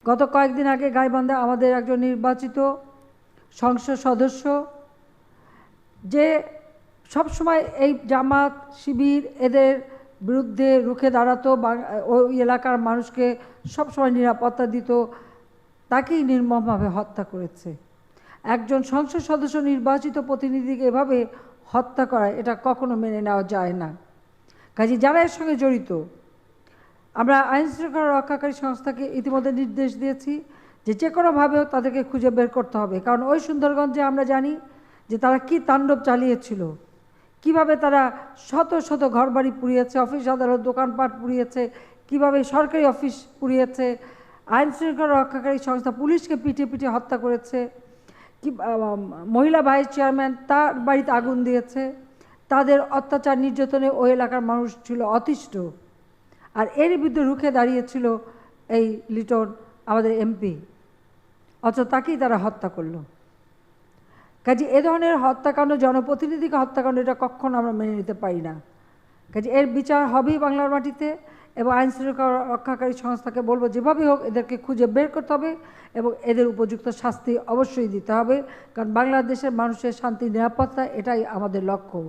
গত কয়েকদিন আগে গাইবান্ধায় আমাদের একজন নির্বাচিত সংসদ সদস্য যে সবসময় এই জামাত শিবির এদের বিরুদ্ধে রুখে দাঁড়াতো, ওই এলাকার মানুষকে সবসময় নিরাপত্তা দিত, তাকেই নির্মমভাবে হত্যা করেছে। একজন সংসদ সদস্য নির্বাচিত প্রতিনিধিকে এভাবে হত্যা করা, এটা কখনো মেনে নেওয়া যায় না। কাজে যারা এর সঙ্গে জড়িত, আমরা আইনশৃঙ্খলা রক্ষাকারী সংস্থাকে ইতিমধ্যে নির্দেশ দিয়েছি যে কোনোভাবেও তাদেরকে খুঁজে বের করতে হবে। কারণ ওই সুন্দরগঞ্জে আমরা জানি যে তারা কি তাণ্ডব চালিয়েছিল, কিভাবে তারা শত শত ঘরবাড়ি পুড়িয়েছে, অফিস আদালত দোকানপাট পুড়িয়েছে, কিভাবে সরকারি অফিস পুড়িয়েছে, আইনশৃঙ্খলা রক্ষাকারী সংস্থা পুলিশকে পিটিয়ে পিটিয়ে হত্যা করেছে, কি মহিলা ভাইস চেয়ারম্যান তার বাড়িতে আগুন দিয়েছে। তাদের অত্যাচার নির্যাতনে ওই এলাকার মানুষ ছিল অতিষ্ঠ, আর এর বিরুদ্ধে রুখে দাঁড়িয়েছিল এই লিটন আমাদের এমপি, অথচ তাকেই তারা হত্যা করলো। কাজে এ ধরনের হত্যাকাণ্ড, জনপ্রতিনিধিকে হত্যাকাণ্ড, এটা কখনো আমরা মেনে নিতে পারি না। কাজে এর বিচার হবেই বাংলার মাটিতে, এবং আইনশৃঙ্খলা রক্ষাকারী সংস্থাকে বলবো যেভাবে হোক এদেরকে খুঁজে বের করতে হবে এবং এদের উপযুক্ত শাস্তি অবশ্যই দিতে হবে। কারণ বাংলাদেশের মানুষের শান্তি নিরাপত্তা, এটাই আমাদের লক্ষ্য।